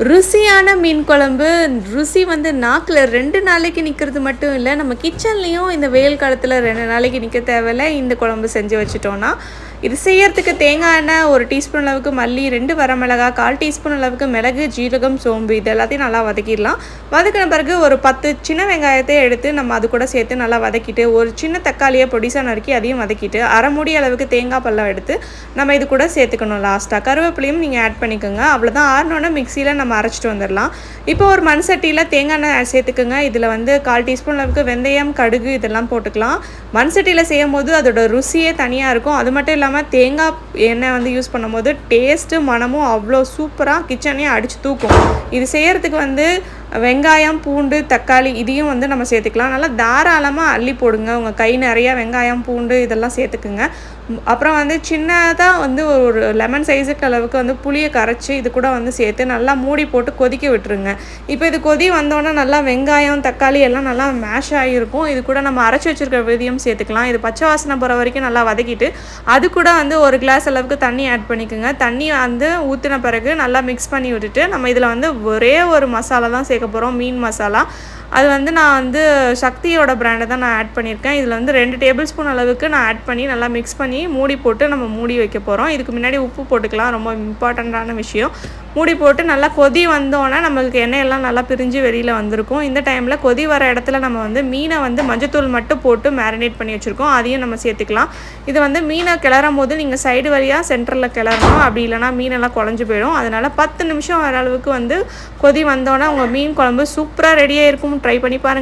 ருசியான மீன் குழம்பு, ருசி வந்து நாக்குல 2 நாளைக்கு நிற்கிறது மட்டும் இல்ல, நம்ம கிச்சன்லேயும் இந்த வெயில் காலத்தில் 2 நாளைக்கு நிற்க தேவையில்ல. இந்த குழம்பு செஞ்சு வச்சுட்டோன்னா, இது செய்யறதுக்கு தேங்காய் எண்ணெய் 1 டீஸ்பூன் அளவுக்கு மல்லி, 2 வரமிளகாய், 1/4 டீஸ்பூன் அளவுக்கு மிளகு, ஜீரகம், சோம்பு இது எல்லாத்தையும் நல்லா வதக்கிடலாம். வதக்கின பிறகு ஒரு 10 சின்ன வெங்காயத்தை எடுத்து நம்ம அது கூட சேர்த்து நல்லா வதக்கிட்டு, ஒரு சின்ன தக்காளியை பொடிசா நறுக்கி அதையும் வதக்கிட்டு, அரை மூடி அளவுக்கு தேங்காய் பல்லம் எடுத்து நம்ம இது கூட சேர்த்துக்கணும். லாஸ்ட்டாக கருவேப்பிலையும் நீங்கள் ஆட் பண்ணிக்கோங்க. அவ்வளோதான். ஆறினோன்னா மிக்சியில் நம்ம அரைச்சிட்டு வந்துடலாம். இப்போ ஒரு மண் சட்டியில் தேங்காய் எண்ணெய் சேர்த்துக்குங்க. இதில் வந்து 1/4 டீஸ்பூன் அளவுக்கு வெந்தயம், கடுகு இதெல்லாம் போட்டுக்கலாம். மண் சட்டியில் செய்யும் போது அதோட ருசியே தனியாக இருக்கும். அது மட்டும் இல்லாமல் தேங்காய் எண்ணெய் வந்து யூஸ் பண்ணும்போது டேஸ்ட்டு மனமும் அவ்வளோ சூப்பராக கிச்சனையே அடித்து தூக்கும். இது செய்கிறதுக்கு வந்து வெங்காயம், பூண்டு, தக்காளி இதையும் வந்து நம்ம சேர்த்துக்கலாம். நல்லா தாராளமாக அள்ளி போடுங்க. உங்கள் கை நிறையா வெங்காயம், பூண்டு இதெல்லாம் சேர்த்துக்குங்க. அப்புறம் வந்து சின்னதாக வந்து ஒரு லெமன் சைஸுக்கு அளவுக்கு வந்து புளியை கரைச்சி இது கூட வந்து சேர்த்து நல்லா மூடி போட்டு கொதிக்க விட்டுருங்க. இப்போ இது கொதி வந்தோடனே நல்லா வெங்காயம், தக்காளி எல்லாம் நல்லா மேஷ் ஆகியிருக்கும். இது கூட நம்ம அரைச்சி வச்சுருக்க விதையும் சேர்த்துக்கலாம். இது பச்சை வாசனை போகிற வரைக்கும் நல்லா வதக்கிட்டு அது கூட வந்து 1 கிளாஸ் அளவுக்கு தண்ணி ஆட் பண்ணிக்கோங்க. தண்ணி வந்து ஊற்றின பிறகு நல்லா மிக்ஸ் பண்ணி விட்டுட்டு நம்ம இதில் வந்து ஒரே ஒரு மசாலா தான் சேர்க்க போகிறோம், மீன் மசாலா. அது வந்து நான் வந்து சக்தியோட பிராண்டை தான் நான் ஆட் பண்ணியிருக்கேன். இதில் வந்து 2 டேபிள் ஸ்பூன் அளவுக்கு நான் ஆட் பண்ணி நல்லா மிக்ஸ் பண்ணி மூடி போட்டு நம்ம மூடி வைக்க போகிறோம். இதுக்கு முன்னாடி உப்பு போட்டுக்கலாம், ரொம்ப இம்பார்ட்டண்ட்டான விஷயம். மூடி போட்டு நல்லா கொதி வந்தோன்னே நம்மளுக்கு எண்ணெயெல்லாம் நல்லா பிரிஞ்சு வெளியில் வந்திருக்கும். இந்த டைமில் கொதி வர இடத்துல நம்ம வந்து மீனை வந்து மஞ்சத்தூள் மட்டும் போட்டு மேரினேட் பண்ணி வச்சுருக்கோம். அதையும் நம்ம சேர்த்துக்கலாம். இது வந்து மீனை கிளறும் போது நீங்கள் சைடு வழியாக சென்டரில் கிளறணும். அப்படி இல்லைனா மீனெல்லாம் குழஞ்சி போயிடும். அதனால் 10 நிமிஷம் வர அளவுக்கு வந்து கொதி வந்தோன்னே உங்கள் மீன் குழம்பு சூப்பராக ரெடியாக இருக்கும். ட்ரை பண்ணி பாருங்கள்.